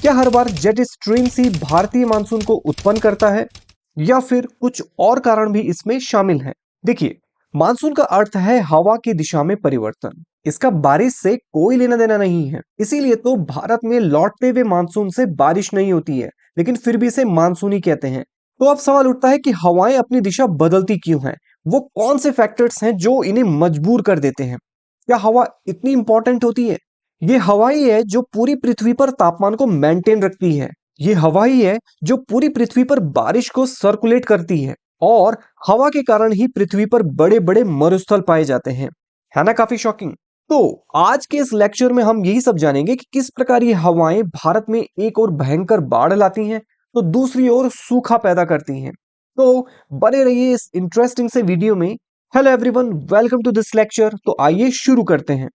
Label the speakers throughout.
Speaker 1: क्या हर बार jet streams ही भारतीय monsoon को उत्पन्न करता है या फिर कुछ और कारण भी इसमें शामिल है? देखिए, मानसून का अर्थ है हवा की दिशा में परिवर्तन। इसका बारिश से कोई लेना देना नहीं है। इसीलिए तो भारत में लौटते हुए मानसून से बारिश नहीं होती है, लेकिन फिर भी इसे मानसून ही कहते हैं। तो अब सवाल उठता है कि हवाएं अपनी दिशा बदलती क्यों हैं? वो कौन से फैक्टर्स हैं जो इन्हें मजबूर कर देते हैं? क्या हवा इतनी इंपॉर्टेंट होती है? ये हवा ही है जो पूरी पृथ्वी पर तापमान को मेंटेन रखती है। ये हवा ही है जो पूरी पृथ्वी पर बारिश को सर्कुलेट करती है। और हवा के कारण ही पृथ्वी पर बड़े बड़े मरुस्थल पाए जाते हैं। है ना काफी शॉकिंग? तो आज के इस लेक्चर में हम यही सब जानेंगे कि किस प्रकार ये हवाएं भारत में एक और भयंकर बाढ़ लाती हैं, तो दूसरी ओर सूखा पैदा करती हैं। तो बने रहिए इस इंटरेस्टिंग से वीडियो में। Hello everyone, welcome to this lecture. तो आइए शुरू करते हैं।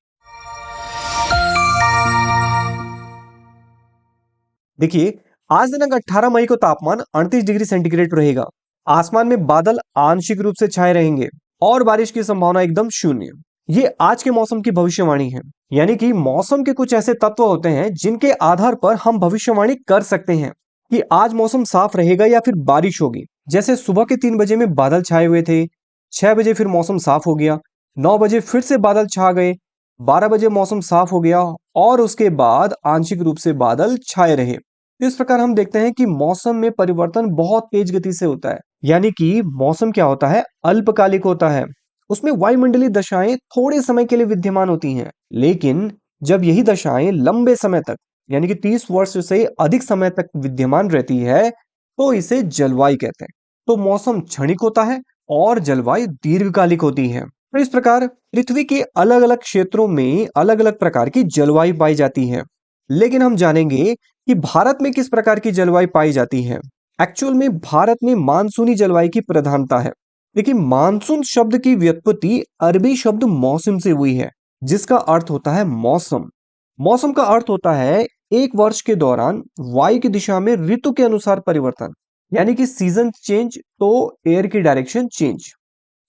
Speaker 1: देखिए, आज दिनांक 18 मई को तापमान 38 डिग्री सेंटीग्रेड रहेगा। आसमान में बादल आंशिक रूप से छाए रहेंगे और बारिश की संभावना एकदम शून्य। ये आज के मौसम की भविष्यवाणी है। यानी कि मौसम के कुछ ऐसे तत्व होते हैं जिनके आधार पर हम भविष्यवाणी कर सकते हैं कि आज मौसम साफ रहेगा या फिर बारिश होगी। जैसे सुबह के 3 बजे में बादल छाए हुए थे, 6 बजे फिर मौसम साफ हो गया, 9 बजे फिर से बादल छा गए, 12 बजे मौसम साफ हो गया और उसके बाद आंशिक रूप से बादल छाए रहे। इस प्रकार हम देखते हैं कि मौसम में परिवर्तन बहुत तेज गति से होता है। यानी कि मौसम क्या होता है, अल्पकालिक होता है। उसमें वायुमंडलीय दशाएं थोड़े समय के लिए विद्यमान होती हैं, लेकिन जब यही दशाएं लंबे समय तक यानी कि 30 वर्ष से अधिक समय तक विद्यमान रहती है, तो इसे जलवायु कहते हैं। तो मौसम क्षणिक होता है और जलवायु दीर्घकालिक होती है। तो इस प्रकार पृथ्वी के अलग अलग क्षेत्रों में अलग अलग प्रकार की जलवायु पाई जाती है। लेकिन हम जानेंगे कि भारत में किस प्रकार की जलवायु पाई जाती है। एक्चुअल में भारत में मानसूनी जलवायु की प्रधानता है। देखिए, मानसून शब्द की व्युत्पत्ति अरबी शब्द मौसम से हुई है, जिसका अर्थ होता है मौसम। मौसम का अर्थ होता है एक वर्ष के दौरान वायु की दिशा में ऋतु के अनुसार परिवर्तन, यानी कि सीजन चेंज, तो एयर की डायरेक्शन चेंज।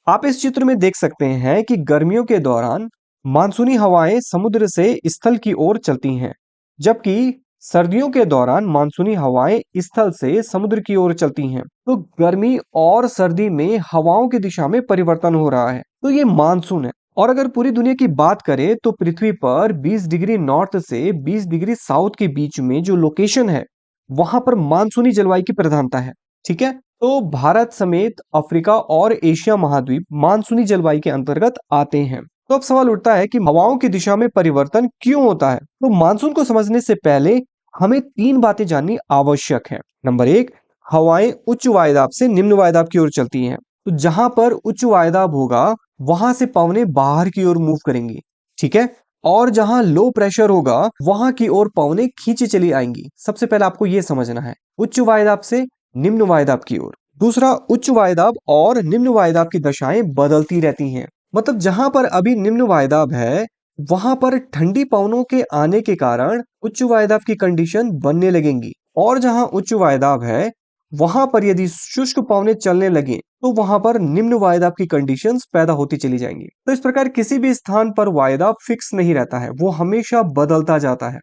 Speaker 1: आप इस चित्र में देख सकते हैं कि गर्मियों के दौरान मानसूनी हवाएं समुद्र से स्थल की ओर चलती हैं, जबकि सर्दियों के दौरान मानसूनी हवाएं स्थल से समुद्र की ओर चलती हैं। तो गर्मी और सर्दी में हवाओं की दिशा में परिवर्तन हो रहा है, तो ये मानसून है। और अगर पूरी दुनिया की बात करें तो पृथ्वी पर 20 डिग्री नॉर्थ से 20 डिग्री साउथ के बीच में जो लोकेशन है, वहां पर मानसूनी जलवायु की प्रधानता है। ठीक है, तो भारत समेत अफ्रीका और एशिया महाद्वीप मानसूनी जलवायु के अंतर्गत आते हैं। तो अब सवाल उठता है कि हवाओं की दिशा में परिवर्तन क्यों होता है। तो मानसून को समझने से पहले हमें 3 बातें जाननी आवश्यक है। नंबर 1, हवाएं उच्च वायुदाब से निम्न वायुदाब की ओर चलती हैं। तो जहां पर उच्च वायुदाब होगा, वहां से पवनें बाहर की ओर मूव करेंगी। ठीक है, और जहां लो प्रेशर होगा, वहां की ओर पवनें खींची चली आएंगी। सबसे पहले आपको यह समझना है, उच्च वायुदाब से निम्न वायुदाब की ओर। दूसरा, उच्च वायुदाब और निम्न वायुदाब की दशाएं बदलती रहती हैं। मतलब जहां पर अभी निम्न वायुदाब है, वहां पर ठंडी पवनों के आने के कारण उच्च वायुदाब की कंडीशन बनने लगेंगी। और जहां उच्च वायुदाब है, वहां पर यदि शुष्क पवनें चलने लगे, तो वहां पर निम्न वायुदाब की कंडीशंस पैदा होती चली जाएंगी। तो इस प्रकार किसी भी स्थान पर वायुदाब फिक्स नहीं रहता है, वो हमेशा बदलता जाता है।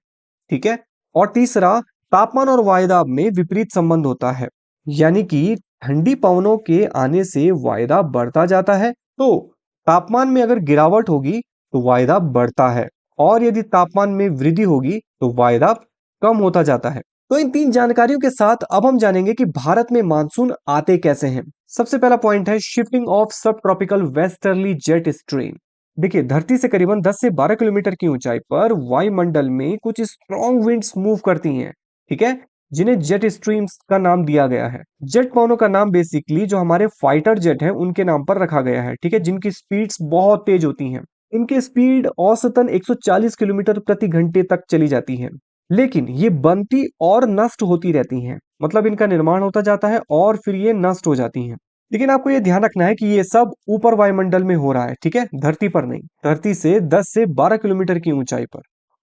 Speaker 1: ठीक है, और तीसरा, तापमान और वायुदाब में विपरीत संबंध होता है। यानी कि ठंडी पवनों के आने से वायुदाब बढ़ता जाता है, तो तापमान में अगर गिरावट होगी तो वायुदाब बढ़ता है, और यदि तापमान में वृद्धि होगी तो वायुदाब कम होता जाता है। तो इन 3 जानकारियों के साथ अब हम जानेंगे कि भारत में मानसून आते कैसे हैं। सबसे पहला पॉइंट है शिफ्टिंग ऑफ सब ट्रॉपिकल वेस्टर्ली जेट स्ट्रीम। देखिए, धरती से करीबन 10 से 12 किलोमीटर की ऊंचाई पर वायुमंडल में कुछ स्ट्रॉन्ग विंड्स मूव करती हैं। ठीक है, जिन्हें जेट स्ट्रीम्स का नाम दिया गया है। जेट पवनों का नाम बेसिकली जो हमारे फाइटर जेट है उनके नाम पर रखा गया है। ठीक है, जिनकी स्पीड्स बहुत तेज होती हैं। इनकी स्पीड औसतन 140 किलोमीटर प्रति घंटे तक चली जाती है, लेकिन ये बनती और नष्ट होती रहती हैं। मतलब इनका निर्माण होता जाता है और फिर ये नष्ट हो जाती हैं। लेकिन आपको ये ध्यान रखना है कि ये सब ऊपर वायुमंडल में हो रहा है। ठीक है, धरती पर नहीं। धरती से 10 से 12 किलोमीटर की ऊंचाई पर।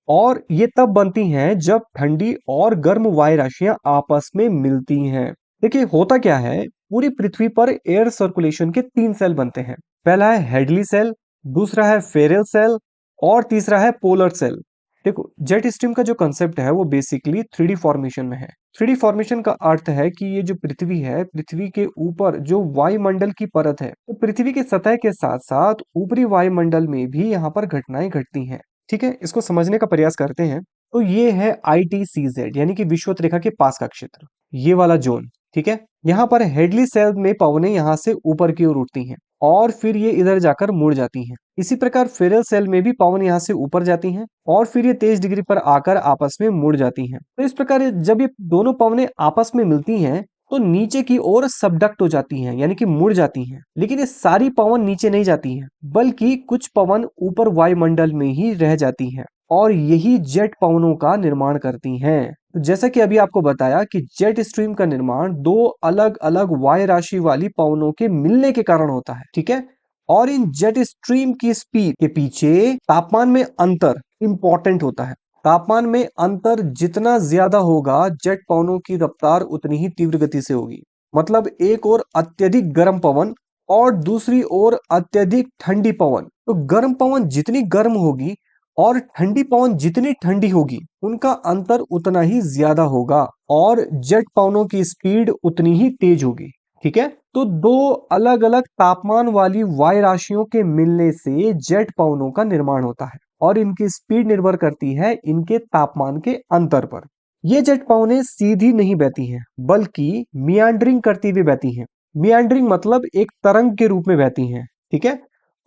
Speaker 1: और ये तब बनती हैं जब ठंडी और गर्म वायु राशियां आपस में मिलती हैं। देखिए, होता क्या है, पूरी पृथ्वी पर एयर सर्कुलेशन के 3 सेल बनते हैं। पहला है हेडली सेल, दूसरा है फेरेल सेल और तीसरा है पोलर सेल। देखो, जेट स्ट्रीम का जो कंसेप्ट है वो बेसिकली 3D फॉर्मेशन में है। 3D फॉर्मेशन का अर्थ है कि ये जो पृथ्वी है, पृथ्वी के ऊपर जो वायुमंडल की परत है, तो पृथ्वी की सतह के साथ साथ ऊपरी वायुमंडल में भी यहाँ पर घटनाएं घटती हैं। ठीक है, इसको समझने का प्रयास करते हैं। तो ये है ITCZ यानी कि विषुवत रेखा के पास का क्षेत्र, ये वाला जोन। ठीक है, यहाँ पर हेडली सेल में पवनें यहाँ से ऊपर की ओर उठती हैं और फिर ये इधर जाकर मुड़ जाती हैं। इसी प्रकार फेरल सेल में भी पवन यहाँ से ऊपर जाती हैं और फिर ये 23 डिग्री पर आकर आपस में मुड़ जाती हैं। तो इस प्रकार जब ये दोनों पवनें आपस में मिलती हैं तो नीचे की ओर सबडक्ट हो जाती हैं, यानी कि मुड़ जाती हैं। लेकिन ये सारी पवन नीचे नहीं जाती हैं, बल्कि कुछ पवन ऊपर वायुमंडल में ही रह जाती हैं और यही जेट पवनों का निर्माण करती हैं। तो जैसा कि अभी आपको बताया कि जेट स्ट्रीम का निर्माण दो अलग अलग वायु राशि वाली पवनों के मिलने के कारण होता है। ठीक है, और इन जेट स्ट्रीम की स्पीड के पीछे तापमान में अंतर इंपॉर्टेंट होता है। तापमान में अंतर जितना ज्यादा होगा, जेट पवनों की रफ्तार उतनी ही तीव्र गति से होगी। मतलब एक ओर अत्यधिक गर्म पवन और दूसरी ओर अत्यधिक ठंडी पवन। तो गर्म पवन जितनी गर्म होगी और ठंडी पवन जितनी ठंडी होगी, उनका अंतर उतना ही ज्यादा होगा और जेट पवनों की स्पीड उतनी ही तेज होगी। ठीक है, तो दो अलग अलग तापमान वाली वायु राशियों के मिलने से जेट पवनों का निर्माण होता है और इनकी स्पीड निर्भर करती है इनके तापमान के अंतर पर। ये जेट पवनें सीधी नहीं बहती हैं, बल्कि मियांडरिंग करती हुई बहती हैं। मियांडरिंग मतलब एक तरंग के रूप में बहती हैं। ठीक है,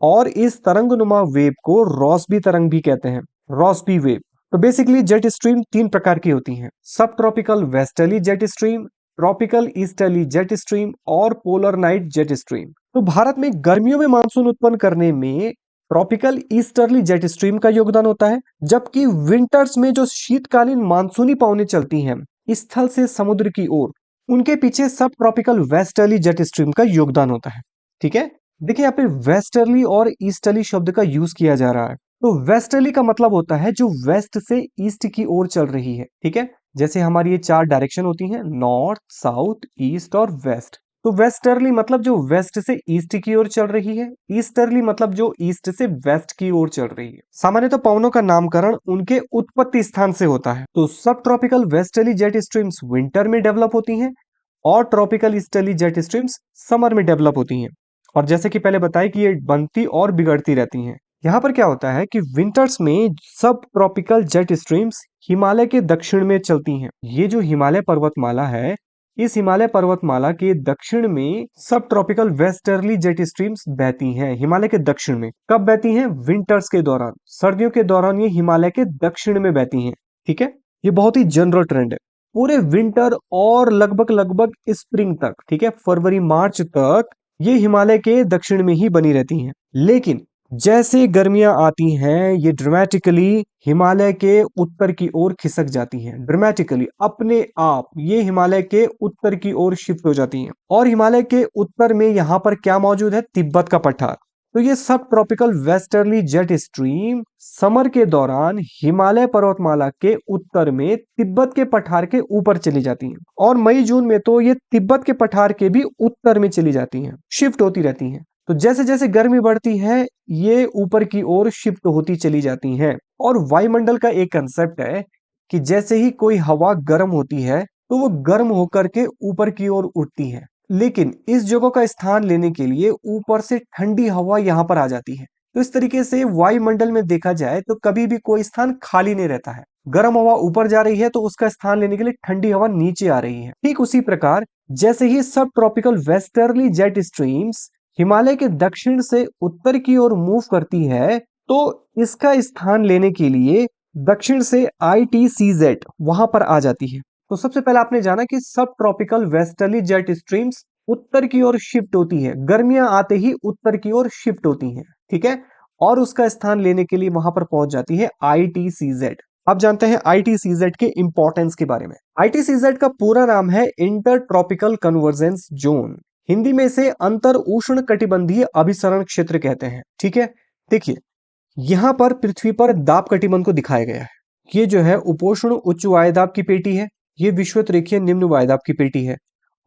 Speaker 1: और इस तरंगनुमा वेव को रॉसबी तरंग भी कहते हैं, रॉसबी वेव। तो बेसिकली जेट स्ट्रीम तीन प्रकार की होती हैं: सब tropical westerly jet stream, tropical easterly jet stream और पोलर नाइट जेट स्ट्रीम। तो भारत में गर्मियों में मानसून उत्पन्न करने में ट्रॉपिकल ईस्टर्ली जेट स्ट्रीम का योगदान होता है, जबकि विंटर्स में जो शीतकालीन मानसूनी पवनें चलती हैं स्थल से समुद्र की ओर, उनके पीछे सब ट्रॉपिकल वेस्टर्ली जेट स्ट्रीम का योगदान होता है। ठीक है, देखिए यहाँ पे वेस्टर्ली और ईस्टर्ली शब्द का यूज किया जा रहा है। तो वेस्टर्ली का मतलब होता है जो वेस्ट से ईस्ट की ओर चल रही है। ठीक है, जैसे हमारी ये चार डायरेक्शन होती हैं, नॉर्थ, साउथ, ईस्ट और वेस्ट। तो वेस्टर्ली मतलब जो वेस्ट से ईस्ट की ओर चल रही है, ईस्टर्ली मतलब जो ईस्ट से वेस्ट की ओर चल रही है। सामान्यतः पवनों का नामकरण उनके उत्पत्ति स्थान से होता है। तो सब tropical westerly jet streams winter में डेवलप होती हैं और tropical easterly jet streams summer में डेवलप होती हैं। और जैसे कि पहले बताया कि ये बनती और बिगड़ती रहती हैं। यहाँ पर क्या होता है कि विंटर्स में सब ट्रॉपिकल जेट स्ट्रीम्स हिमालय के दक्षिण में चलती हैं। ये जो हिमालय पर्वतमाला है, इस हिमालय पर्वतमाला के दक्षिण में सब ट्रॉपिकल वेस्टर्ली जेट स्ट्रीम्स बहती हैं। हिमालय के दक्षिण में कब बहती हैं? विंटर्स के दौरान, सर्दियों के दौरान ये हिमालय के दक्षिण में बहती हैं। ठीक है, ये बहुत ही जनरल ट्रेंड है पूरे विंटर और लगभग लगभग स्प्रिंग तक। ठीक है, फरवरी मार्च तक ये हिमालय के दक्षिण में ही बनी रहती हैं। लेकिन जैसे गर्मियां आती हैं, ये ड्रामेटिकली हिमालय के उत्तर की ओर खिसक जाती हैं। ड्रामेटिकली अपने आप ये हिमालय के उत्तर की ओर शिफ्ट हो जाती हैं। और हिमालय के उत्तर में यहाँ पर क्या मौजूद है? तिब्बत का पठार। तो ये सब tropical westerly jet stream summer के दौरान हिमालय पर्वतमाला के उत्तर में तिब्बत के पठार के ऊपर चली जाती हैं और मई जून में तो ये तिब्बत के पठार के भी उत्तर में चली जाती हैं, शिफ्ट होती रहती हैं। तो जैसे जैसे गर्मी बढ़ती है, ये ऊपर की ओर शिफ्ट होती चली जाती हैं। और वायुमंडल का एक कंसेप्ट है कि जैसे ही कोई हवा गर्म होती है तो वो गर्म होकर के ऊपर की ओर उठती है, लेकिन इस जगह का स्थान लेने के लिए ऊपर से ठंडी हवा यहाँ पर आ जाती है। तो इस तरीके से वायुमंडल में देखा जाए तो कभी भी कोई स्थान खाली नहीं रहता है। गर्म हवा ऊपर जा रही है तो उसका स्थान लेने के लिए ठंडी हवा नीचे आ रही है। ठीक उसी प्रकार जैसे ही सब tropical westerly jet streams Himalaya के दक्षिण से उत्तर की ओर मूव करती है, तो इसका स्थान लेने के लिए दक्षिण से ITCZ वहां पर आ जाती है। तो सबसे पहले आपने जाना कि सब ट्रॉपिकल वेस्टर्ली जेट स्ट्रीम्स उत्तर की ओर शिफ्ट होती है, गर्मियां आते ही उत्तर की ओर शिफ्ट होती हैं। ठीक है, और उसका स्थान लेने के लिए वहां पर पहुंच जाती है ITCZ। अब जानते हैं ITCZ के इंपॉर्टेंस के बारे में। ITCZ का पूरा नाम है inter tropical convergence zone. Hindi में इसे अंतर उष्ण कटिबंधीय अभिसरण क्षेत्र कहते हैं। ठीक है, देखिए यहां पर पृथ्वी पर दाब कटिबंध को दिखाया गया है। ये जो है उपोष्ण उच्च वायुदाब की पेटी है, ये विषुवत रेखीय निम्न वायुदाब की पेटी है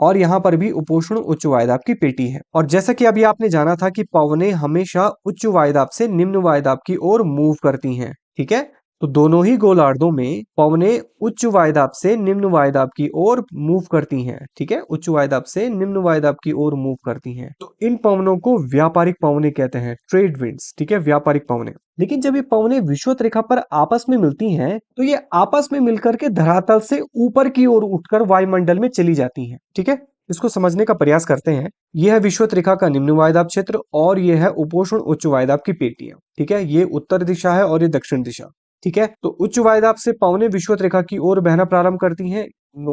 Speaker 1: और यहाँ पर भी उपोष्ण उच्च वायुदाब की पेटी है। और जैसा कि अभी आपने जाना था कि पवनें हमेशा उच्च वायुदाब से निम्न वायुदाब की ओर मूव करती हैं। ठीक है, तो दोनों ही गोलार्धों में पवनें उच्च वायुदाब से निम्न वायुदाब की ओर मूव करती हैं। ठीक है, उच्च वायुदाब से निम्न वायुदाब की ओर मूव करती हैं। तो इन पवनों को व्यापारिक पवनें कहते हैं, ट्रेड विंड्स। ठीक है, व्यापारिक पवनें। लेकिन जब ये पवनें विषुवत रेखा पर आपस में मिलती हैं तो ये आपस में मिलकर के धरातल से ऊपर की ओर उठकर वायुमंडल में चली जाती हैं। ठीक है, इसको समझने का प्रयास करते हैं। यह है विषुवत रेखा का निम्न वायुदाब क्षेत्र और यह है उपोष्ण उच्च वायुदाब की पेटियां। ठीक है, ये उत्तर दिशा है और ये दक्षिण दिशा। ठीक है, तो उच्च वायुदाब से पवनें विषुवत रेखा की ओर बहना प्रारंभ करती हैं,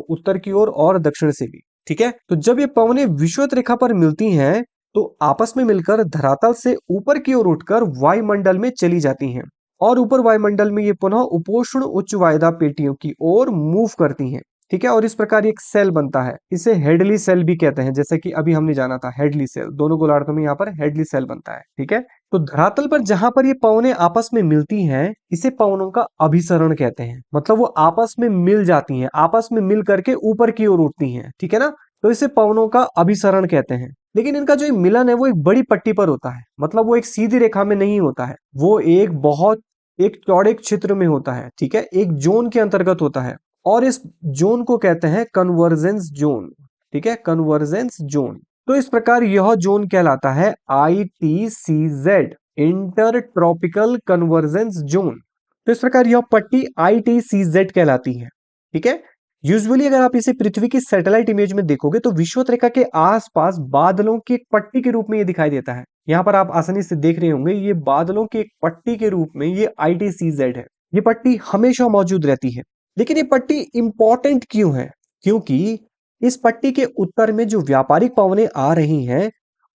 Speaker 1: उत्तर की ओर और दक्षिण से भी। ठीक है, तो जब ये पवनें विषुवत रेखा पर मिलती हैं तो आपस में मिलकर धरातल से ऊपर की ओर उठकर वायुमंडल में चली जाती हैं और ऊपर वायुमंडल में ये पुनः उपोष्ण उच्च वायुदाब पेटियों की ओर मूव करती हैं। ठीक है, और इस प्रकार एक सेल बनता है, इसे हेडली सेल भी कहते हैं, जैसे कि अभी हमने जाना था हेडली सेल। दोनों गोलार्धों में यहाँ पर हेडली सेल बनता है। ठीक है, तो धरातल पर जहां पर ये पवनें आपस में मिलती हैं इसे पवनों का अभिसरण कहते हैं। मतलब वो आपस में मिल जाती हैं, आपस में मिल करके ऊपर की ओर उठती हैं। ठीक है ना, तो इसे पवनों का अभिसरण कहते हैं। लेकिन इनका जो मिलन है वो एक बड़ी पट्टी पर होता है, मतलब वो एक सीधी रेखा में नहीं होता है, वो एक चौड़े क्षेत्र में होता है। ठीक है, एक जोन के अंतर्गत होता है और इस जोन को कहते हैं कन्वर्जेंस जोन। ठीक है, कन्वर्जेंस जोन। तो इस प्रकार यह जोन कहलाता है ITCZ, inter tropical convergence zone. तो इस प्रकार यह पट्टी ITCZ कहलाती है। ठीक है, यूजुअली अगर आप इसे पृथ्वी की सैटेलाइट इमेज में देखोगे तो विषुवत रेखा के आसपास बादलों की एक पट्टी के रूप में ये दिखाई देता है। यहाँ पर आप आसानी से देख रहे होंगे, ये बादलों की एक पट्टी के रूप में ये ITCZ है। ये पट्टी हमेशा मौजूद रहती है। लेकिन ये पट्टी इंपॉर्टेंट क्यों है? क्योंकि इस पट्टी के उत्तर में जो व्यापारिक पवनें आ रही हैं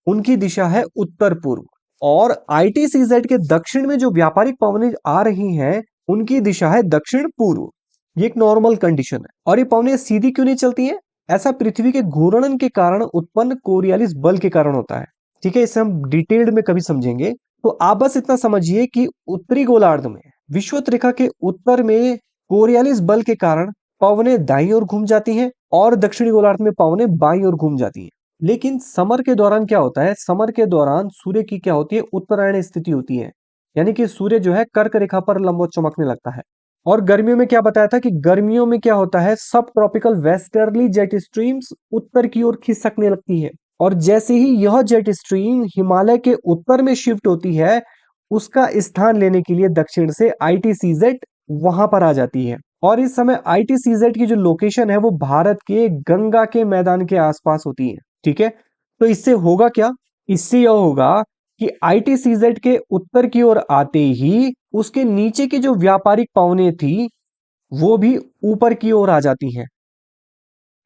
Speaker 1: उनकी दिशा है उत्तर पूर्व और ITCZ के दक्षिण में जो व्यापारिक पवनें आ रही हैं उनकी दिशा है दक्षिण पूर्व। ये एक नॉर्मल कंडीशन है। और ये पवनें सीधी क्यों नहीं चलती हैं? ऐसा पृथ्वी के घूर्णन के कारण उत्पन्न कोरियालिस बल के कारण होता है। ठीक है, इसे हम डिटेल्ड में कभी समझेंगे। तो आप बस इतना समझिए कि उत्तरी गोलार्ध में विषुवत रेखा के उत्तर में कोरियालिस बल के कारण पवनें दाईं ओर घूम जाती हैं और दक्षिणी गोलार्ध में पवनें बाईं ओर घूम जाती हैं। लेकिन समर के दौरान क्या होता है? समर के दौरान सूर्य की क्या होती है? उत्तरायण स्थिति होती है, यानी कि सूर्य जो है कर्क रेखा पर लंबवत चमकने लगता है। और गर्मियों में क्या बताया था कि गर्मियों में क्या होता है? सब ट्रॉपिकल वेस्टर्ली जेट स्ट्रीम्स उत्तर की ओर खिसकने लगती है और जैसे ही यह जेट स्ट्रीम हिमालय के उत्तर में शिफ्ट होती है उसका स्थान लेने के लिए दक्षिण से ITCZ वहां पर आ जाती है। और इस समय ITCZ की जो लोकेशन है वो भारत के गंगा के मैदान के आसपास होती है। ठीक है, तो इससे होगा क्या? इससे यह होगा कि ITCZ के उत्तर की ओर आते ही उसके नीचे की जो व्यापारिक पवनें थी वो भी ऊपर की ओर आ जाती हैं।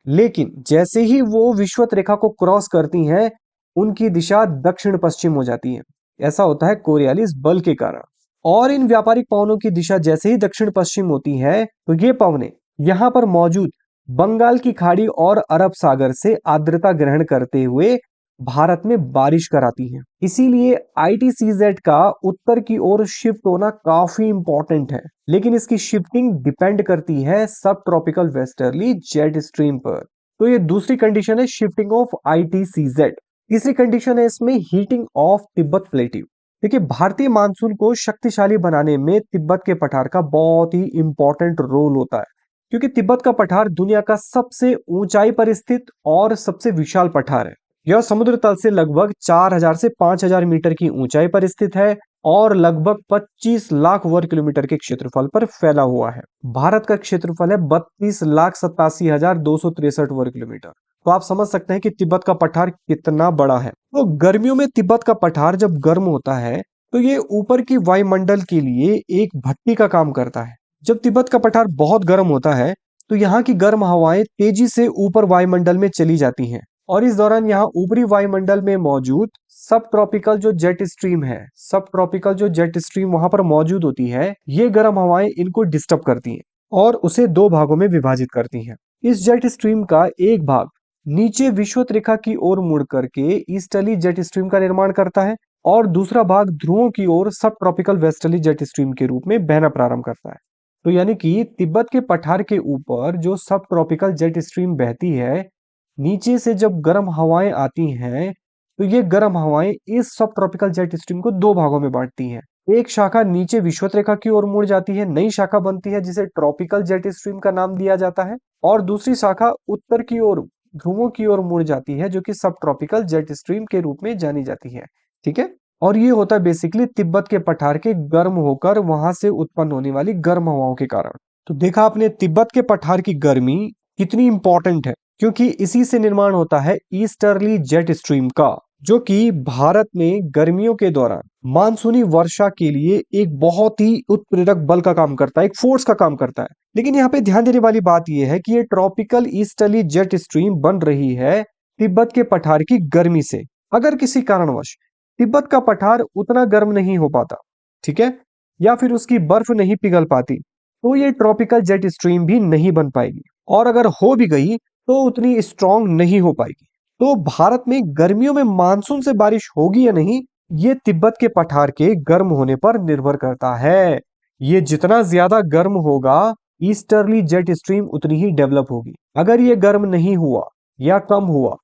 Speaker 1: लेकिन जैसे ही वो विषुवत रेखा को क्रॉस करती हैं उनकी दिशा दक्षिण पश्चिम हो जाती है। ऐसा होता है कोरियालिस बल के कारण। और इन व्यापारिक पवनों की दिशा जैसे ही दक्षिण पश्चिम होती है तो ये पवनें यहां पर मौजूद बंगाल की खाड़ी और अरब सागर से आर्द्रता ग्रहण करते हुए भारत में बारिश कराती हैं। इसीलिए ITCZ का उत्तर की ओर शिफ्ट होना काफी इंपॉर्टेंट है। लेकिन इसकी शिफ्टिंग डिपेंड करती है सब ट्रॉपिकल वेस्टर्ली जेट स्ट्रीम पर। तो ये दूसरी कंडीशन है, शिफ्टिंग ऑफ ITCZ। तीसरी कंडीशन है इसमें हीटिंग ऑफ तिब्बत प्लेट्यू। देखिए, भारतीय मानसून को शक्तिशाली बनाने में तिब्बत के पठार का बहुत ही इंपॉर्टेंट रोल होता है, क्योंकि तिब्बत का पठार दुनिया का सबसे ऊंचाई पर स्थित और सबसे विशाल पठार है। यह समुद्र तल से लगभग 4000 से 5000 मीटर की ऊंचाई पर स्थित है और लगभग 25 लाख वर्ग किलोमीटर के क्षेत्रफल पर फैला हुआ है। भारत का क्षेत्रफल है 32,87,263 वर्ग किलोमीटर। तो आप समझ सकते हैं कि तिब्बत का पठार कितना बड़ा है। तो गर्मियों में तिब्बत का पठार जब गर्म होता है तो ये ऊपर की वायुमंडल के लिए एक भट्टी का काम करता है। जब तिब्बत का पठार बहुत गर्म होता है तो यहाँ की गर्म हवाएं तेजी से ऊपर वायुमंडल में चली जाती हैं और इस दौरान यहाँ ऊपरी वायुमंडल में मौजूद सब ट्रॉपिकल जो जेट स्ट्रीम है, सब ट्रॉपिकल जो जेट स्ट्रीम वहां पर मौजूद होती है, ये गर्म हवाएं इनको डिस्टर्ब करती हैं और उसे दो भागों में विभाजित करती हैं। इस जेट स्ट्रीम का एक भाग नीचे विषुवत रेखा की ओर मुड़ करके ईस्टर्ली जेट स्ट्रीम का निर्माण करता है और दूसरा भाग ध्रुवों की ओर सब ट्रॉपिकल वेस्टर्ली जेट स्ट्रीम के रूप में बहना प्रारंभ करता है। तो यानी कि तिब्बत के पठार के ऊपर जो सब ट्रॉपिकल जेट स्ट्रीम बहती है, नीचे से जब गर्म हवाएं आती हैं तो ये गर्म हवाएं इस सब ट्रॉपिकल जेट स्ट्रीम को दो भागों में बांटती हैं। एक शाखा नीचे विषुवत रेखा की ओर मुड़ जाती है, नई शाखा बनती है जिसे ट्रॉपिकल जेट स्ट्रीम का नाम दिया जाता है, और दूसरी शाखा उत्तर की ओर ध्रुवों की ओर मुड़ जाती है जो कि सब ट्रॉपिकल जेट स्ट्रीम के रूप में जानी जाती है। ठीक है, और ये होता है बेसिकली तिब्बत के पठार के गर्म होकर वहां से उत्पन्न होने वाली गर्म हवाओं के कारण। तो देखा आपने तिब्बत के पठार की गर्मी कितनी इंपॉर्टेंट है, क्योंकि इसी से निर्माण होता है ईस्टर्ली जेट स्ट्रीम का, जो कि भारत में गर्मियों के दौरान मानसूनी वर्षा के लिए एक बहुत ही उत्प्रेरक बल का काम करता है, एक फोर्स का काम करता है। लेकिन यहाँ पे ध्यान देने वाली बात यह है कि ये ट्रॉपिकल ईस्टर्ली जेट स्ट्रीम बन रही है तिब्बत के पठार की गर्मी से। अगर किसी कारणवश तिब्बत का पठार उतना गर्म नहीं हो पाता, ठीक है, या फिर उसकी बर्फ नहीं पिघल पाती, तो ये ट्रॉपिकल जेट स्ट्रीम भी नहीं बन पाएगी, और अगर हो भी गई तो उतनी स्ट्रांग नहीं हो पाएगी। तो भारत में गर्मियों में मानसून से बारिश होगी या नहीं, ये तिब्बत के पठार के गर्म होने पर निर्भर करता है। ये जितना ज्यादा गर्म होगा, ईस्टर्ली जेट स्ट्रीम उतनी ही डेवलप होगी। अगर ये गर्म नहीं हुआ या कम हुआ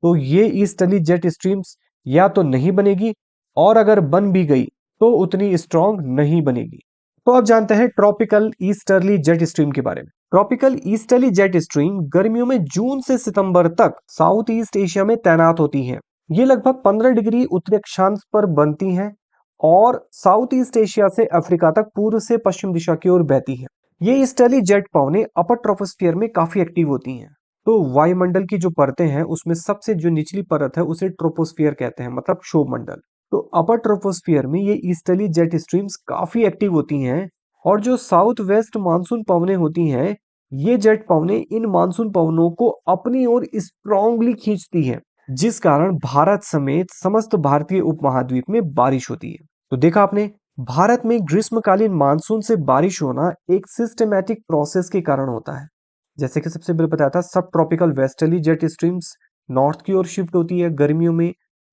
Speaker 1: तो ये ईस्टर्ली जेट स्ट्रीम्स या तो नहीं बनेगी, और अगर बन भी गई तो उतनी स्ट्रांग नहीं बनेगी। तो अब जानते हैं ट्रॉपिकल ईस्टर्ली जेट स्ट्रीम के बारे में। ट्रॉपिकल ईस्टर्ली जेट स्ट्रीम गर्मियों में जून से सितंबर तक साउथ ईस्ट एशिया में तैनात होती हैं। ये लगभग 15 डिग्री उत्तरी अक्षांश पर बनती हैं और साउथ ईस्ट एशिया से अफ्रीका तक पूर्व से पश्चिम दिशा की ओर बहती हैं। ये ईस्टर्ली जेट पवनें अपर ट्रोपोस्फियर में काफी एक्टिव होती हैं। तो वायुमंडल की जो परतें हैं उसमें सबसे जो निचली परत है उसे ट्रोपोस्फियर कहते हैं, मतलब क्षोभ मंडल। तो अपर ट्रोपोस्फियर में ये ईस्टर्ली जेट स्ट्रीम्स काफी एक्टिव होती हैं, और जो साउथ वेस्ट मानसून पवनें होती हैं, ये जेट पवनें इन मानसून पवनों को अपनी ओर स्ट्रांगली खींचती हैं, जिस कारण भारत समेत समस्त भारतीय उपमहाद्वीप में बारिश होती है। तो देखा आपने, भारत में ग्रीष्मकालीन मानसून से बारिश होना एक सिस्टमैटिक प्रोसेस के कारण होता है। जैसे कि सबसे पहले बताया था, सब tropical westerly jet streams north की ओर शिफ्ट होती है गर्मियों में।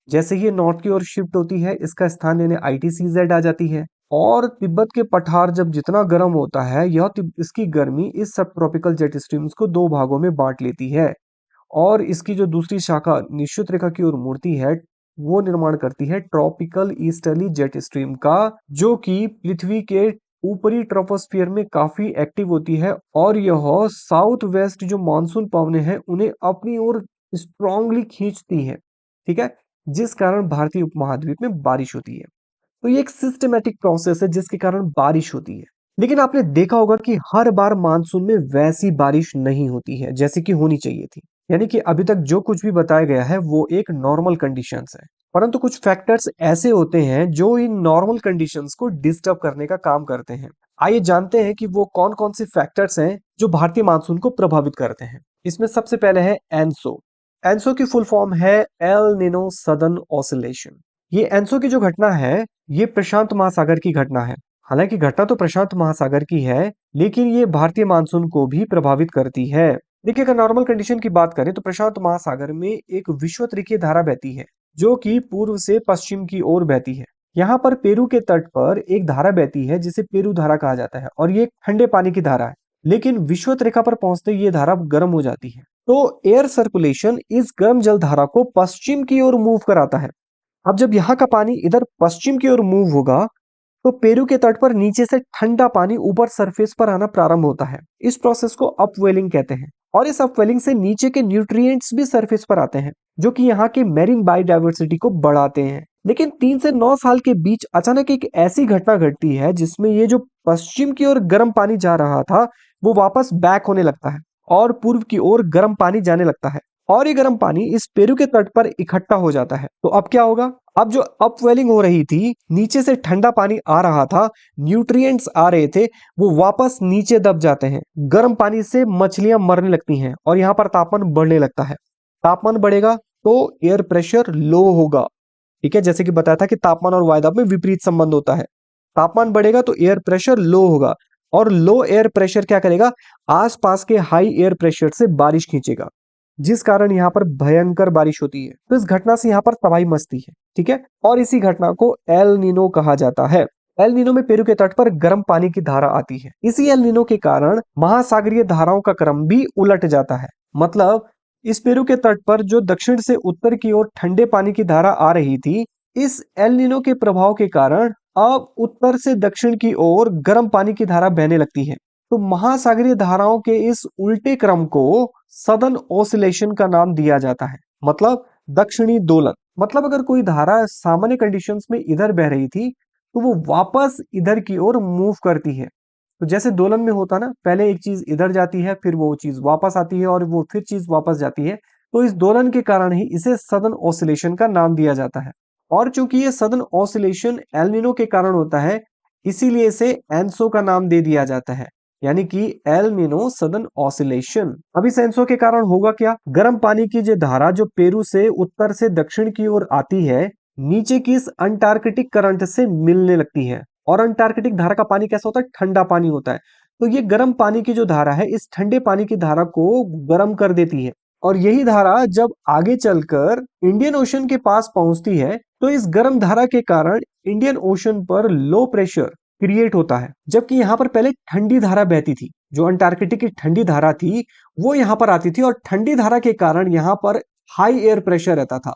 Speaker 1: जैसे ही ये नॉर्थ की ओर शिफ्ट होती है, इसका स्थान लेने ITCZ आ जाती है, और तिब्बत के पठार जब जितना गर्म होता है, इसकी गर्मी इस सब ट्रॉपिकल जेट स्ट्रीम्स को दो भागों में बांट लेती है, और इसकी जो दूसरी शाखा निश्चित रेखा की ओर मुड़ती है, वो निर्माण करती है ट्रॉपिकल ईस्टर्ली जेट स्ट्रीम का, जो कि पृथ्वी के ऊपरी ट्रोपोस्फियर में काफी एक्टिव होती है, और यह साउथ वेस्ट जो मानसून पवनें हैं उन्हें अपनी ओर स्ट्रांगली खींचती है। ठीक है, जिस कारण भारतीय उपमहाद्वीप में बारिश होती है। तो ये एक सिस्टमैटिक प्रोसेस है जिसके कारण बारिश होती है। लेकिन आपने देखा होगा कि हर बार मानसून में वैसी बारिश नहीं होती है जैसे कि होनी चाहिए थी। यानी कि अभी तक जो कुछ भी बताया गया है वो एक नॉर्मल कंडीशंस है, परंतु कुछ फैक्टर्स ऐसे होते हैं जो इन नॉर्मल कंडीशंस को डिस्टर्ब करने का काम करते हैं। आइए जानते हैं कि वो कौन कौन से फैक्टर्स हैं जो भारतीय मानसून को प्रभावित करते हैं। इसमें सबसे पहले है एनसो। एनसो की फुल फॉर्म है एल निनो सदर्न ऑसिलेशन। ये एनसो की जो घटना है, ये प्रशांत महासागर की घटना है। हालांकि घटना तो प्रशांत महासागर की है, लेकिन ये भारतीय मानसून को भी प्रभावित करती है। देखिए, अगर नॉर्मल कंडीशन की बात करें तो प्रशांत महासागर में एक विषुवत धारा बहती है, जो कि पूर्व से पश्चिम की ओर बहती है। यहाँ पर पेरू के तट पर एक धारा बहती है जिसे पेरू धारा कहा जाता है, और ये एक ठंडे पानी की धारा है। लेकिन विषुवत रेखा पर पहुंचते ये धारा गर्म हो जाती है। तो एयर सर्कुलेशन इस गर्म जल धारा को पश्चिम की ओर मूव कराता है। अब जब यहाँ का पानी इधर पश्चिम की ओर मूव होगा, तो पेरू के तट पर नीचे से ठंडा पानी ऊपर सरफेस पर आना प्रारंभ होता है। इस प्रोसेस को अपवेलिंग कहते हैं, और इस अपवेलिंग से नीचे के न्यूट्रिएंट्स भी सरफेस पर आते हैं, जो कि यहाँ के मेरीन बायोडायवर्सिटी को बढ़ाते हैं। लेकिन 3 से 9 साल के बीच अचानक एक ऐसी घटना घटती है जिसमें ये जो पश्चिम की ओर गर्म पानी जा रहा था, वो वापस बैक होने लगता है और पूर्व की ओर गर्म पानी जाने लगता है, और ये गर्म पानी इस पेरू के तट पर इकट्ठा हो जाता है। तो अब क्या होगा? अब जो अपवेलिंग हो रही थी, नीचे से ठंडा पानी आ रहा था, न्यूट्रिएंट्स आ रहे थे, वो वापस नीचे दब जाते हैं। गर्म पानी से मछलियां मरने लगती हैं और यहाँ पर तापमान बढ़ने लगता है। तापमान बढ़ेगा तो एयर प्रेशर लो होगा। ठीक है, जैसे कि बताया था कि तापमान और वायुदाब में विपरीत संबंध होता है। तापमान बढ़ेगा तो एयर प्रेशर लो होगा, और लो एयर प्रेशर क्या करेगा? आसपास के हाई एयर प्रेशर से बारिश खींचेगा, जिस कारण यहाँ पर भयंकर बारिश होती है। तो इस घटना से यहाँ पर तबाही मचती है। ठीक है, और इसी घटना को एल नीनो कहा जाता है। एल नीनो में पेरू के तट पर गर्म पानी की धारा आती है। इसी एल नीनो के कारण महासागरीय धाराओं का क्रम भी उलट जाता है। मतलब इस पेरू के तट पर जो दक्षिण से उत्तर की ओर ठंडे पानी की धारा आ रही थी, इस एल नीनो के प्रभाव के कारण अब उत्तर से दक्षिण की ओर गर्म पानी की धारा बहने लगती है। तो महासागरीय धाराओं के इस उल्टे क्रम को सदर्न ऑसिलेशन का नाम दिया जाता है, मतलब दक्षिणी दोलन। मतलब अगर कोई धारा सामान्य कंडीशंस में इधर बह रही थी तो वो वापस इधर की ओर मूव करती है। तो जैसे दोलन में होता ना, पहले एक चीज इधर जाती है, फिर वो चीज वापस आती है और वो फिर चीज वापस जाती है। तो इस दोलन के कारण ही इसे सदर्न ऑसिलेशन का नाम दिया जाता है। और चूंकि ये सदर्न ऑसिलेशन एल नीनो के कारण होता है, इसीलिए इसे एनसो का नाम दे दिया जाता है, यानी कि एल नीनो सदर्न ऑसिलेशन। अब इस एनसो के कारण होगा क्या? गर्म पानी की जो धारा जो पेरू से उत्तर से दक्षिण की ओर आती है, नीचे की इस अंटार्कटिक करंट से मिलने लगती है। और अंटार्कटिक धारा का पानी कैसा होता है? ठंडा पानी होता है। तो ये गर्म पानी की जो धारा है, इस ठंडे पानी की धारा को गर्म कर देती है। और यही धारा जब आगे चलकर इंडियन ओशन के पास पहुंचती है, तो इस गर्म धारा के कारण इंडियन ओशन पर लो प्रेशर क्रिएट होता है। जबकि यहाँ पर पहले ठंडी धारा बहती थी, जो अंटार्कटिक की ठंडी धारा थी वो यहाँ पर आती थी, और ठंडी धारा के कारण यहाँ पर हाई एयर प्रेशर रहता था।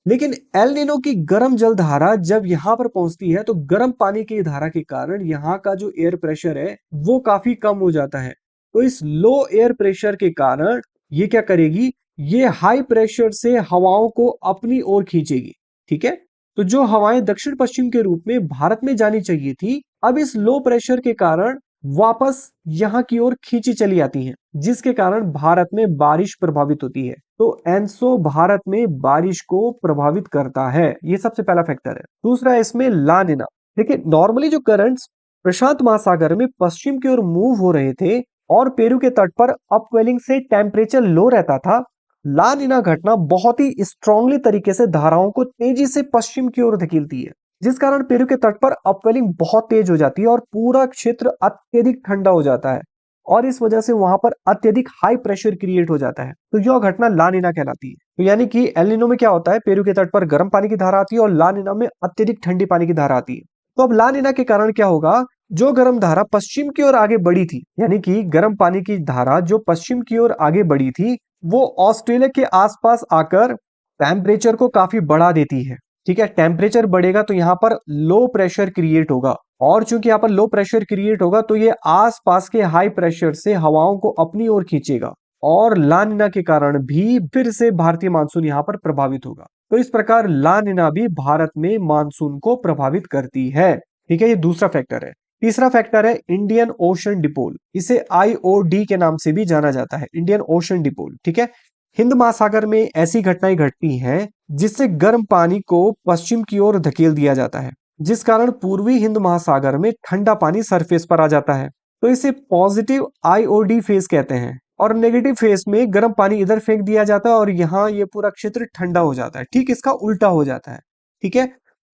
Speaker 1: लेकिन एल नीनो की गर्म जल धारा जब यहाँ पर पहुंचती है, तो गर्म पानी की धारा के कारण यहाँ का जो एयर प्रेशर है वो काफी कम हो जाता है। तो इस लो एयर प्रेशर के कारण ये क्या करेगी? ये हाई प्रेशर से हवाओं को अपनी ओर खींचेगी। ठीक है, तो जो हवाएं दक्षिण पश्चिम के रूप में भारत में जानी चाहिए थी, अब इस लो प्रेशर के कारण वापस यहां की ओर खींची चली आती हैं, जिसके कारण भारत में बारिश प्रभावित होती है। तो एनसो भारत में बारिश को प्रभावित करता है। ये सबसे पहला फैक्टर है। दूसरा है इसमें ला निना। देखिए, नॉर्मली जो करंट्स प्रशांत महासागर में पश्चिम की ओर मूव हो रहे थे और पेरू के तट पर अपवेलिंग से टेम्परेचर लो रहता था, ला निना घटना बहुत ही स्ट्रांगली तरीके से धाराओं को तेजी से पश्चिम की ओर धकेलती है, जिस कारण पेरू के तट पर अपवेलिंग बहुत तेज हो जाती है और पूरा क्षेत्र अत्यधिक ठंडा हो जाता है। और इस वजह से वहां पर अत्यधिक हाई प्रेशर क्रिएट हो जाता है। तो यह घटना ला निना कहलाती है। तो यानी कि एल निनो में क्या होता है? पेरू के तट पर गर्म पानी की धारा आती है और ला निना में अत्यधिक ठंडी पानी की धारा आती है। तो अब ला निना के कारण क्या होगा? जो गर्म धारा पश्चिम की ओर आगे बढ़ी थी, यानी कि गर्म पानी की धारा जो पश्चिम की ओर आगे बढ़ी थी, वो ऑस्ट्रेलिया के आसपास आकर टेम्परेचर को काफी बढ़ा देती है। ठीक है, टेम्परेचर बढ़ेगा तो यहाँ पर लो प्रेशर क्रिएट होगा, और चूंकि यहाँ पर लो प्रेशर क्रिएट होगा तो ये आसपास के हाई प्रेशर से हवाओं को अपनी ओर खींचेगा, और ला निना के कारण भी फिर से भारतीय मानसून यहाँ पर प्रभावित होगा। तो इस प्रकार ला निना भी भारत में मानसून को प्रभावित करती है। ठीक है, ये दूसरा फैक्टर है। तीसरा फैक्टर है इंडियन ओशन डिपोल। इसे आईओडी के नाम से भी जाना जाता है, इंडियन ओशन डिपोल। ठीक है, हिंद महासागर में ऐसी घटनाएं घटती हैं जिससे गर्म पानी को पश्चिम की ओर धकेल दिया जाता है, जिस कारण पूर्वी हिंद महासागर में ठंडा पानी सरफेस पर आ जाता है। तो इसे पॉजिटिव आईओडी फेज कहते हैं, और नेगेटिव फेज में गर्म पानी इधर फेंक दिया जाता है और यहाँ ये पूरा क्षेत्र ठंडा हो जाता है। ठीक इसका उल्टा हो जाता है। ठीक है,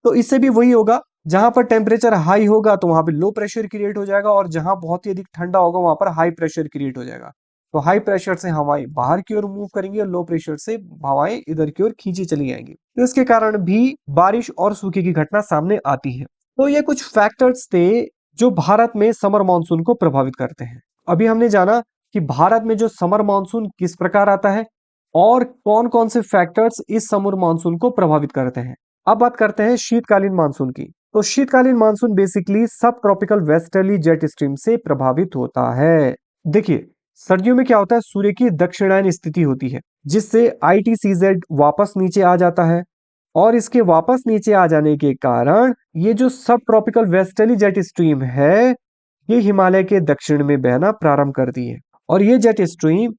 Speaker 1: तो इससे भी वही होगा, जहां पर टेम्परेचर हाई होगा तो वहां पे लो प्रेशर क्रिएट हो जाएगा, और जहां बहुत ही अधिक ठंडा होगा वहां पर हाई प्रेशर क्रिएट हो जाएगा। तो हाई प्रेशर से हवाएं बाहर की ओर मूव करेंगी और लो प्रेशर से हवाएं इधर की ओर खींची चली जाएंगी। तो इसके कारण भी बारिश और सूखे की घटना सामने आती है। तो ये कुछ फैक्टर्स थे जो भारत में समर मानसून को प्रभावित करते हैं। अभी हमने जाना कि भारत में जो समर मानसून किस प्रकार आता है और कौन कौन से फैक्टर्स इस समर मानसून को प्रभावित करते हैं। अब बात करते हैं शीतकालीन मानसून की। तो शीतकालीन मानसून बेसिकली सब ट्रॉपिकल वेस्टर्ली जेट स्ट्रीम से प्रभावित होता है। देखिए, सर्दियों में क्या होता है? सूर्य की दक्षिणायन स्थिति होती है, जिससे ITCZ वापस नीचे आ जाता है, और इसके वापस नीचे आ जाने के कारण ये जो सब ट्रॉपिकल वेस्टर्ली जेट स्ट्रीम है, ये हिमालय के दक्षिण में बहना प्रारंभ करती है, और ये जेट स्ट्रीम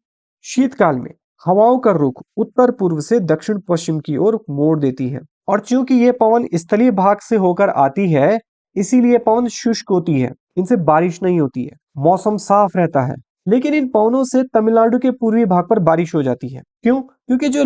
Speaker 1: शीतकाल में हवाओं का रुख उत्तर पूर्व से दक्षिण पश्चिम की ओर मोड़ देती है। और चूंकि ये पवन स्थलीय भाग से होकर आती है, इसीलिए पवन शुष्क होती है, इनसे बारिश नहीं होती है, मौसम साफ रहता है। लेकिन इन पवनों से तमिलनाडु के पूर्वी भाग पर बारिश हो जाती है। क्यों? क्योंकि जो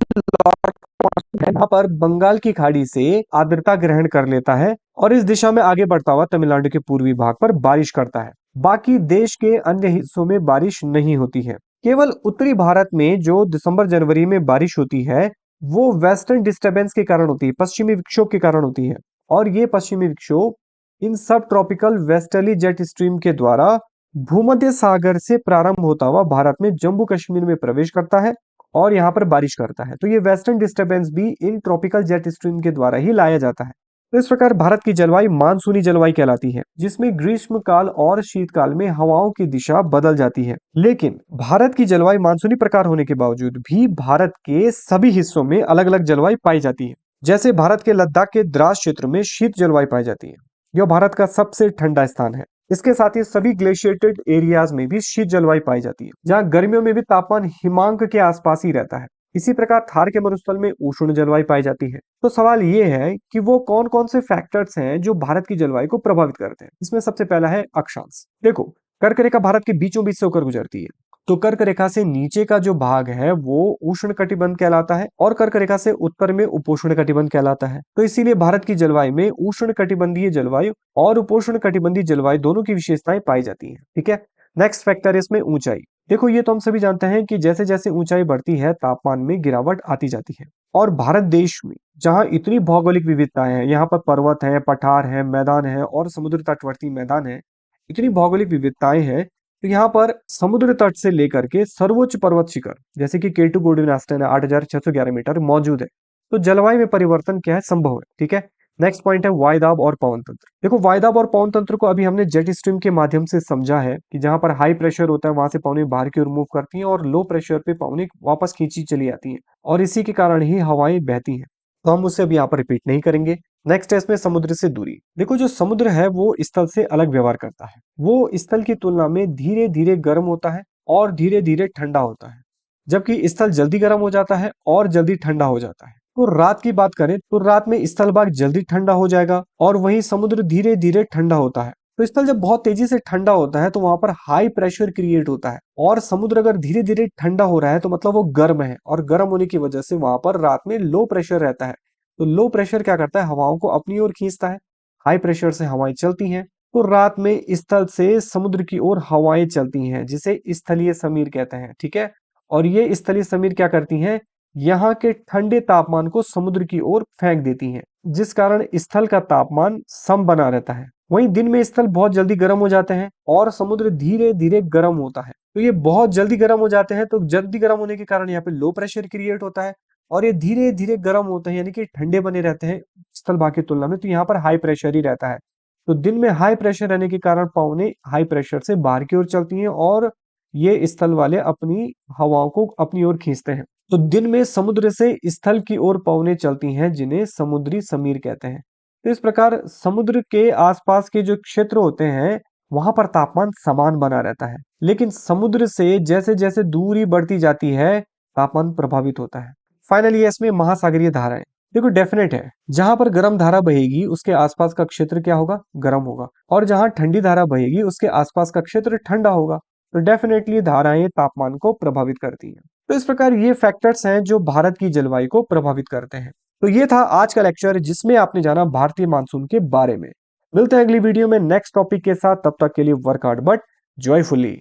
Speaker 1: यहाँ पर बंगाल की खाड़ी से आर्द्रता ग्रहण कर लेता है और इस दिशा में आगे बढ़ता हुआ तमिलनाडु के पूर्वी भाग पर बारिश करता है। बाकी देश के अन्य हिस्सों में बारिश नहीं होती है। केवल उत्तरी भारत में जो दिसंबर जनवरी में बारिश होती है, वो वेस्टर्न डिस्टर्बेंस के कारण होती है, पश्चिमी विक्षोभ के कारण होती है। और ये पश्चिमी विक्षोभ इन सब ट्रॉपिकल वेस्टर्ली जेट स्ट्रीम के द्वारा भूमध्य सागर से प्रारंभ होता हुआ भारत में जम्मू कश्मीर में प्रवेश करता है और यहाँ पर बारिश करता है। तो ये वेस्टर्न डिस्टर्बेंस भी इन ट्रॉपिकल जेट स्ट्रीम के द्वारा ही लाया जाता है। तो इस प्रकार भारत की जलवायु मानसूनी जलवायु कहलाती है, जिसमें ग्रीष्म काल और शीतकाल में हवाओं की दिशा बदल जाती है। लेकिन भारत की जलवायु मानसूनी प्रकार होने के बावजूद भी भारत के सभी हिस्सों में अलग अलग जलवायु पाई जाती है। जैसे भारत के लद्दाख के द्रास क्षेत्र में शीत जलवायु पाई जाती है। यह भारत का सबसे ठंडा स्थान है। इसके साथ ही सभी ग्लेशिएटेड एरियाज में भी शीत जलवायु पाई जाती है, जहाँ गर्मियों में भी तापमान हिमांक के आसपास ही रहता है। इसी प्रकार थार के मरुस्थल में उष्ण जलवायु पाई जाती है। तो सवाल ये है कि वो कौन कौन से फैक्टर्स हैं जो भारत की जलवायु को प्रभावित करते हैं। इसमें सबसे पहला है अक्षांश। देखो, कर्क रेखा भारत के बीचों बीच से होकर गुजरती है। तो कर्क रेखा से नीचे का जो भाग है वो उष्ण कटिबंध कहलाता है और कर्क रेखा से उत्तर में उपोष्ण कटिबंध कहलाता है। तो इसीलिए भारत की जलवायु में उष्ण कटिबंधीय जलवायु और उपोष्ण कटिबंधीय जलवायु दोनों की विशेषताएं पाई जाती हैं। ठीक है। नेक्स्ट फैक्टर है इसमें ऊंचाई। देखो, ये तो हम सभी जानते हैं कि जैसे जैसे ऊंचाई बढ़ती है तापमान में गिरावट आती जाती है। और भारत देश में जहां इतनी भौगोलिक विविधताएं हैं, यहाँ पर पर्वत है, पठार है, मैदान है और समुद्र तटवर्ती मैदान है, इतनी भौगोलिक विविधताएं हैं। तो यहाँ पर समुद्र तट से लेकर के सर्वोच्च पर्वत शिखर जैसे कि केटू गोल्डन आस्टन है 8,611 मीटर मौजूद है। तो जलवायु में परिवर्तन क्या है, संभव है। ठीक है। नेक्स्ट पॉइंट है वायुदाब और पवन तंत्र। देखो, वायुदाब और पवन तंत्र को अभी हमने जेट स्ट्रीम के माध्यम से समझा है कि जहां पर हाई प्रेशर होता है वहां से पवनें बाहर की ओर मूव करती हैं और लो प्रेशर पे पवनें वापस खींची चली आती हैं और इसी के कारण ही हवाएं बहती हैं। तो हम उसे अभी यहाँ पर रिपीट नहीं करेंगे। नेक्स्ट है इसमें समुद्र से दूरी। देखो, जो समुद्र है वो स्थल से अलग व्यवहार करता है। वो स्थल की तुलना में धीरे धीरे गर्म होता है और धीरे धीरे ठंडा होता है, जबकि स्थल जल्दी गर्म हो जाता है और जल्दी ठंडा हो जाता है। तो रात की बात करें तो रात में स्थल भाग जल्दी ठंडा हो जाएगा और वहीं समुद्र धीरे धीरे ठंडा होता है। तो स्थल जब बहुत तेजी से ठंडा होता है तो वहां पर हाई प्रेशर क्रिएट होता है और समुद्र अगर धीरे धीरे ठंडा हो रहा है तो मतलब वो गर्म है और गर्म होने की वजह से वहां पर रात में लो प्रेशर रहता है। तो लो प्रेशर क्या करता है, हवाओं को अपनी ओर खींचता है। हाई प्रेशर से हवाएं चलती हैं। तो रात में स्थल से समुद्र की ओर हवाएं चलती हैं जिसे स्थलीय समीर कहते हैं। ठीक है। और ये स्थलीय समीर क्या करती हैं, यहाँ के ठंडे तापमान को समुद्र की ओर फेंक देती हैं, जिस कारण स्थल का तापमान सम बना रहता है। वहीं दिन में स्थल बहुत जल्दी गर्म हो जाते हैं और समुद्र धीरे धीरे गर्म होता है। तो ये बहुत जल्दी गर्म हो जाते हैं, तो जल्दी गर्म होने के कारण यहाँ पे लो प्रेशर क्रिएट होता है और ये धीरे धीरे गर्म होते हैं, यानी कि ठंडे बने रहते हैं स्थल भाग की तुलना में। तो यहाँ पर हाई प्रेशर ही रहता है। तो दिन में हाई प्रेशर रहने के कारण पवनें हाई प्रेशर से बाहर की ओर चलती हैं और ये स्थल वाले अपनी हवाओं को अपनी ओर खींचते हैं। तो दिन में समुद्र से स्थल की ओर पवनें चलती हैं जिन्हें समुद्री समीर कहते हैं। तो इस प्रकार समुद्र के आसपास के जो क्षेत्र होते हैं वहां पर तापमान समान बना रहता है, लेकिन समुद्र से जैसे जैसे दूरी बढ़ती जाती है तापमान प्रभावित होता है। फाइनली इसमें महासागरीय धाराएं। देखो, डेफिनेट है, जहां पर गर्म धारा बहेगी उसके आसपास का क्षेत्र क्या होगा, गर्म होगा, और जहां ठंडी धारा बहेगी उसके आसपास का क्षेत्र ठंडा होगा। तो डेफिनेटली धाराएं तापमान को प्रभावित करती हैं। तो इस प्रकार ये फैक्टर्स हैं जो भारत की जलवायु को प्रभावित करते हैं। तो ये था आज का लेक्चर जिसमें आपने जाना भारतीय मानसून के बारे में। मिलते हैं अगली वीडियो में नेक्स्ट टॉपिक के साथ। तब तक के लिए वर्क हार्ड बट जॉयफुली।